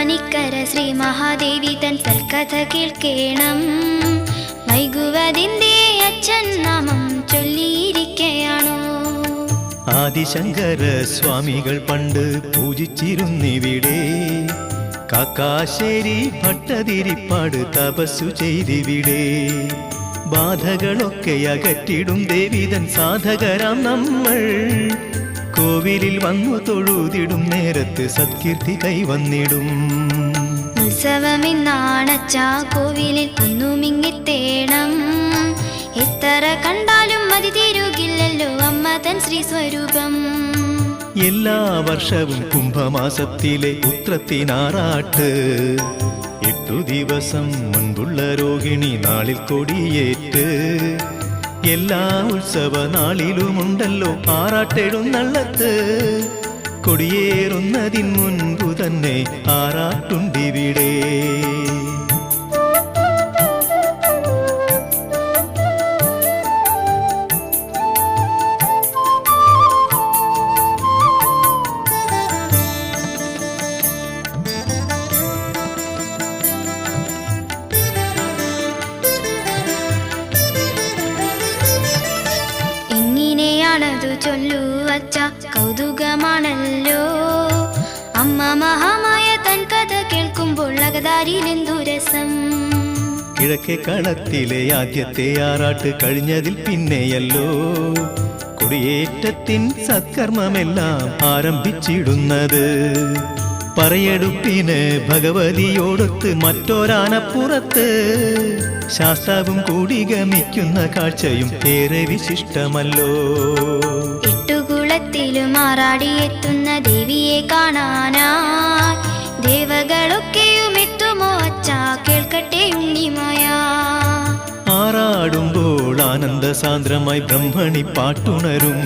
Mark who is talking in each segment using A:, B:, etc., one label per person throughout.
A: മാനിക്കര ശ്രീ മഹാദേവി തൻ സൽക്കഥ കേൾക്കേണം. വൈകുവതിന്റെ അച്ഛൻ നാമം ചൊല്ലിയിരിക്കയാണോ?
B: ആദിശങ്കര സ്വാമികൾ പണ്ട് പൂജിച്ചിരുന്നിവിടെ. കാക്കാശ്ശേരി ഭട്ടതിരിപ്പാട് തപസ്സു ചെയ്തിവിടെ. ബാധകളൊക്കെ അകറ്റിടും ദേവിതൻ സാധകരാം നമ്മൾ. കോവിലിൽ വന്നു തൊഴുതിടും നേരത്ത് സത്കീർത്തി കൈവന്നിടും.
A: ഉത്സവമെന്നാണച്ചാ കോവിലിൽ വന്നു മിങ്ങിത്തേണം. എത്ര കണ്ടാലും മതി തീരുകില്ലല്ലോ അമ്മ തൻ ശ്രീ സ്വരൂപം.
B: എല്ലാ വർഷവും കുംഭമാസത്തിലെ ഉത്രത്തിനാറാട്ട് 8 ദിവസം മുൻപുള്ള രോഹിണി നാളിൽ കൊടിയേറ്റ്. എല്ലാ ഉത്സവ നാളിലുമുണ്ടല്ലോ ആറാട്ടെഴുന്നള്ളത്ത്. കൊടിയേറുന്നതിന് മുൻപു തന്നെ ആറാട്ടുണ്ടിവിടെ.
A: എങ്ങനെയാണതു ചൊല്ലൂ അച്ഛ, കൗതുകമാണല്ലോ. അമ്മ മഹാമായ തൻ കഥ കേൾക്കുമ്പോൾ അകതാരിലെന്തു രസം.
B: കിഴക്കേ കളത്തിലെ ആദ്യത്തെ ആറാട്ട് കഴിഞ്ഞതിൽ പിന്നെയല്ലോ കൊടിയേറ്റത്തിൻ സത്കർമ്മമെല്ലാം ആരംഭിച്ചിടുന്നത്. പറയെടുപ്പിന് ഭഗവതിയോടൊത്ത് മറ്റൊരാനപ്പുറത്ത് ശാസ്താവും കൂടി ഗമിക്കുന്ന കാഴ്ചയും ഏറെ വിശിഷ്ടമല്ലോ.
A: 8 കുളത്തിലും ആറാടിയെത്തുന്ന ദേവിയെ കാണാനായി ദേവകളൊക്കെയും എത്തുമോ അച്ഛാ, കേൾക്കട്ടെ ഉണ്ണിമായ.
B: ആറാടുമ്പോൾ ആനന്ദസാന്ദ്രമായി ബ്രഹ്മണി പാട്ടുണരും.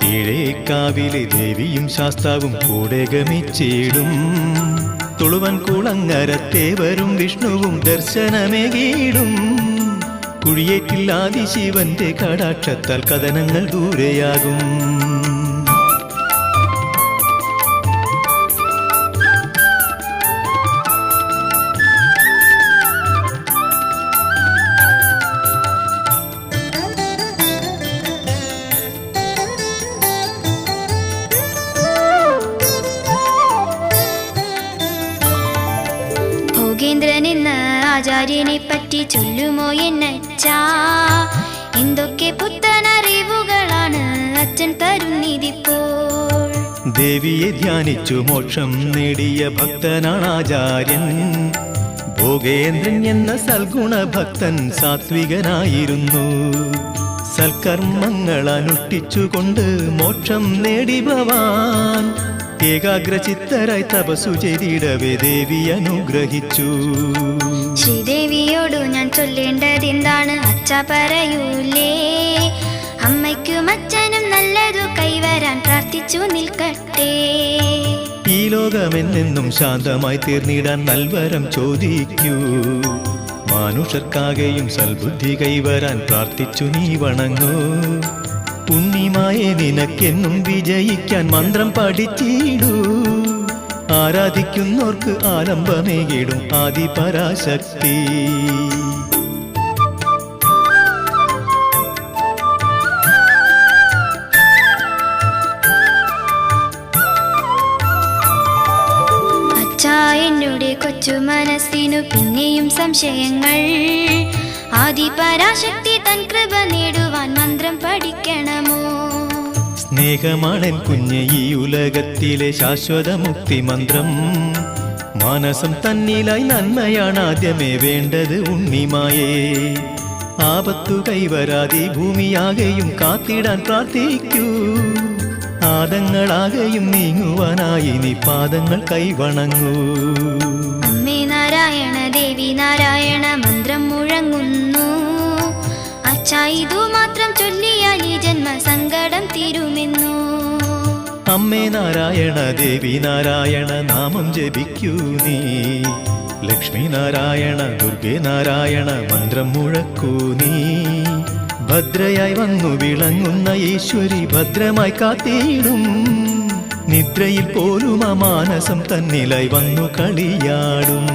B: കീഴേക്കാവിലെ ദേവിയും ശാസ്താവും കൂടെ ഗമിച്ചിടും. തുളുവൻ കുളങ്ങരത്തേവരും വിഷ്ണുവും ദർശനമേകിടും. കുഴിയേറ്റിൽ ആദിശിവന്റെ കടാക്ഷത്താൽ കഥനങ്ങൾ ദൂരെയാകും.
A: ഭോഗേന്ദ്രൻ എന്ന ആചാര്യനെ പറ്റി ചൊല്ലുമോ എന്നച്ചാ? എന്തൊക്കെ പുത്തനറിവുകളാണ് അച്ഛൻ തരുന്നിതിപ്പോൾ.
B: ദേവിയെ ധ്യാനിച്ചു മോക്ഷം നേടിയ ഭക്തനാണ് ആചാര്യൻ. ഭോഗേന്ദ്രൻ എന്ന സൽഗുണ ഭക്തൻ സാത്വികനായിരുന്നു. സൽക്കർമ്മങ്ങൾ അനുഷ്ഠിച്ചുകൊണ്ട് മോക്ഷം നേടി ഭവാൻ ഏകാഗ്രചിത്തരായി തപസ്സു ചെയ്തിടവേ ദേവി അനുഗ്രഹിച്ചു.
A: ശ്രീദേവിയോടു ഞാൻ ചൊല്ലേണ്ടതെന്താണ് അച്ഛ, പറയൂലേ? അമ്മയ്ക്കും അച്ഛനും നല്ലതു കൈവരാൻ പ്രാർത്ഥിച്ചു നിൽക്കട്ടെ.
B: ഈ ലോകമെന്നെന്നും ശാന്തമായി തീർന്നിടാൻ നൽവരം ചോദിക്കൂ. മാനുഷർക്കാകെയും സൽബുദ്ധി കൈവരാൻ പ്രാർത്ഥിച്ചു നീ വണങ്ങൂ. പുണ്യമായ നിനക്കെന്നും വിജയിക്കാൻ മന്ത്രം പഠിച്ചിടൂ. ആരാധിക്കുന്നോർക്ക് ആലംബമേകിടും ആദിപരാശക്തി.
A: അച്ഛാ, എന്നുടെ കൊച്ചു മനസ്സിനു പിന്നെയും സംശയങ്ങൾ. ആദിപരാശക്തി തൻ കൃപ നേടുവാൻ മന്ത്രം പഠിക്കണമോ?
B: സ്നേഹമാണെൻ കുഞ്ഞ് ഈ ഉലകത്തിലെ ശാശ്വത മുക്തി മന്ത്രം. മാനസം തന്നിലായി നന്മയാണ് ആദ്യമേ വേണ്ടത് ഉണ്ണിമായേ. ആപത്തു കൈവരാതെ ഭൂമിയാകെയും കാത്തിടാൻ പ്രാർത്ഥിക്കൂ. ആദങ്ങളാകെയും നീങ്ങുവാനായി നീ പാദങ്ങൾ കൈവണങ്ങൂ.
A: അമ്മേ നാരായണ, ദേവി നാരായണ മന്ത്രം മുഴങ്ങുന്നു. അച്ഛാ, ഇതു മാത്രം ചൊല്ലിയാൽ ഈ ജന്മ സങ്കടം തീരുമെന്നു.
B: അമ്മേ നാരായണ, ദേവി നാരായണ നാമം ജപിക്കൂ നീ. ലക്ഷ്മി നാരായണ, ദുർഗേ നാരായണ മന്ത്രം മുഴക്കൂ നീ. ഭദ്രയായി വന്നു വിളങ്ങുന്ന ഈശ്വരി ഭദ്രമായി കാത്തിടും. നിദ്രയിൽ പോലും ആ മാനസം തന്നിലായി വന്നു കളിയാടും.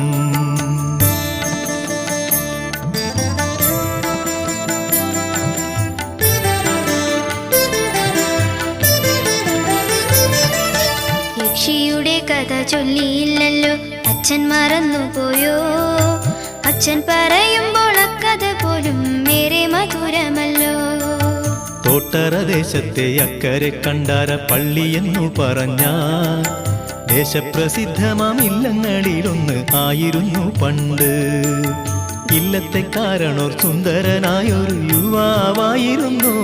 A: യക്ഷിയുടെ കഥ ചൊല്ലിയില്ലല്ലോ, അച്ഛൻ മറന്നുപോയോ? അച്ഛൻ പറയുമ്പോൾ അക്കഥ പോലും ഏറെ മധുരമല്ലോ.
B: തോട്ടറ ദേശത്തെ അക്കരെ കണ്ടാര പള്ളിയെന്നു പറഞ്ഞാൽ ദേശപ്രസിദ്ധമാം ഇല്ലങ്ങളിലൊന്ന് ആയിരുന്നു പണ്ട്. ഇല്ലത്തെ കാരണോർ സുന്ദരനായൊരു യുവാവായിരുന്നു.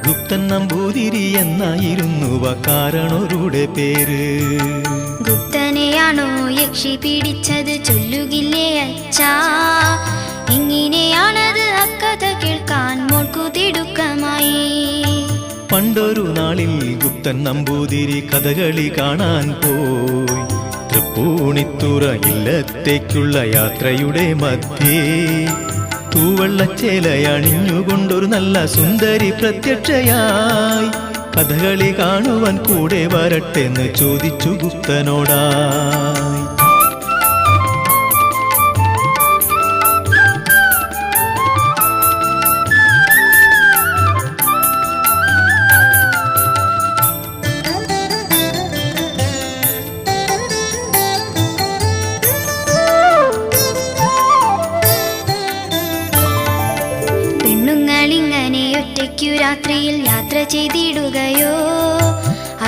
B: ഗുപ്തൻ നമ്പൂതിരി എന്നായിരുന്നു കാരണോരുടെ പേര്.
A: ഗുപ്തനെയാണോ യക്ഷി പിടിച്ചത് ചൊല്ലുകില്ലേ അച്ഛാ? എങ്ങനെയാണത് അക്കഥ കേൾക്കാൻ മോൾക്കു തിടുക്കമായി.
B: പണ്ടൊരു നാളിൽ ഗുപ്തൻ നമ്പൂതിരി കഥകളി കാണാൻ പോയി. തൃപ്പൂണിത്തുറ ഇല്ലത്തേക്കുള്ള യാത്രയുടെ മധ്യേ തൂവെള്ളച്ചേലയണിഞ്ഞുകൊണ്ടൊരു നല്ല സുന്ദരി പ്രത്യക്ഷയായി. കഥകളി കാണുവാൻ കൂടെ വരട്ടെന്ന് ചോദിച്ചു ഗുപ്തനോടായി.
A: പെണ്ണുങ്ങളിങ്ങനെ ഒറ്റയ്ക്കു രാത്രിയിൽ യാത്ര ചെയ്തിടുകയോ?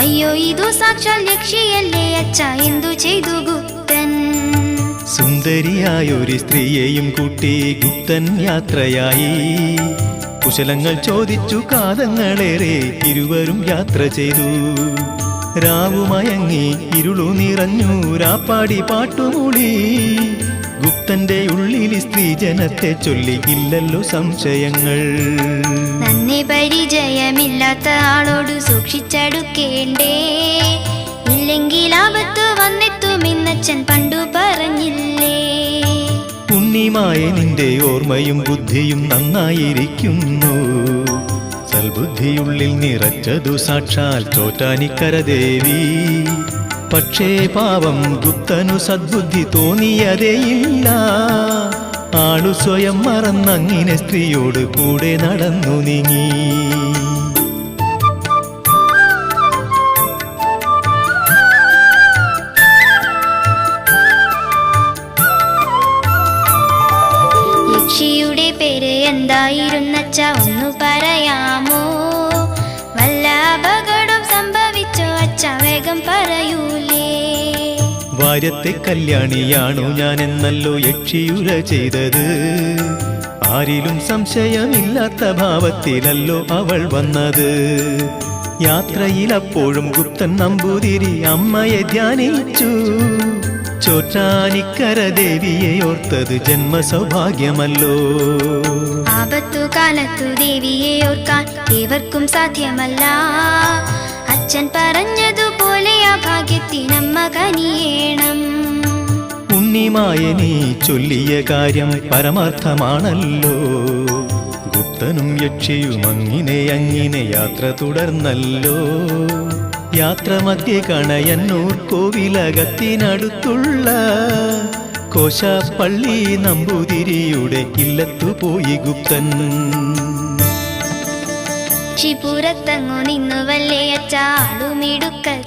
A: അയ്യോ, ഇതു സാക്ഷാൽ യക്ഷിയല്ലേ അച്ഛ, എന്തു ചെയ്തു ഗുപ്തൻ?
B: സുന്ദരിയായൊരു സ്ത്രീയെയും കൂട്ടി ഗുപ്തൻ യാത്രയായി. കുശലങ്ങൾ ചോദിച്ചു കാതങ്ങളേറെ ഇരുവരും യാത്ര ചെയ്തു. രാവുമയങ്ങി ഇരുളു നിറഞ്ഞു രാപ്പാടി പാട്ടുമൂളി. ഗുപ്തന്റെ ഉള്ളിൽ സ്ത്രീജനത്തെ ചൊല്ലി ഇല്ലല്ലോ സംശയങ്ങൾ.
A: നന്നെ പരിചയമില്ലാത്ത ആളോട് സൂക്ഷിച്ചടുക്കേണ്ടേ, ഇല്ലെങ്കിൽ ആപത്ത് വന്നെത്തുമെന്നച്ഛൻ പണ്ടു പറഞ്ഞില്ലേ.
B: ഉണ്ണിമായ നിന്റെ ഓർമ്മയും ബുദ്ധിയും നന്നായിരിക്കുന്നു. സൽബുദ്ധിയുള്ളിൽ നിറച്ചതു സാക്ഷാൽ ചോറ്റാനിക്കര ദേവി. പക്ഷേ പാവം ഗുപ്തനു സദ്ബുദ്ധി തോന്നിയതേയില്ല. ആളു സ്വയം മറന്നങ്ങിനെ സ്ത്രീയോട് കൂടെ നടന്നു നീങ്ങി.
A: യക്ഷിയുടെ പേര് എന്തായിരുന്നച്ച, ഒന്നു പറയാമോ? വല്ല അപകടം സംഭവിച്ചോ അച്ഛ, വേഗം പറയൂലേ.
B: വാര്യത്തെ കല്യാണിയാണു ഞാനെന്നല്ലോ യക്ഷിയുര ചെയ്തത്. ആരിലും സംശയമില്ലാത്ത ഭാവത്തിലല്ലോ അവൾ വന്നത്. യാത്രയിൽ അപ്പോഴും ഗുപ്തൻ നമ്പൂതിരി അമ്മയെ ധ്യാനിച്ചു. ചോറ്റാനിക്കര ദേവിയെ ഓർത്തത് ജന്മസൗഭാഗ്യമല്ലോ.
A: ആപത്തു കാലത്തു ദേവിയെ ഓർക്കാൻ ഏവർക്കും സാധ്യമല്ല. അച്ഛൻ പറഞ്ഞതുപോലെ ആ ഭാഗ്യത്തിനമ്മ കനിയേണം.
B: ഉണ്ണിമായ നീ ചൊല്ലിയ കാര്യം പരമാർത്ഥമാണല്ലോ. ഗുപ്തനും യക്ഷിയും അങ്ങിനെ യാത്ര തുടർന്നല്ലോ. യാത്ര മധ്യേ കണയന്നൂർ കോവിലകത്തിനടുത്തുള്ള കോശപ്പള്ളി നമ്പൂതിരിയുടെ ഇല്ലത്തു പോയി ഗുപ്തൻ.
A: ഷിപുരത്തങ്ങു നിന്നുവല്ലേ അച്ചാളുമിടുക്കൽ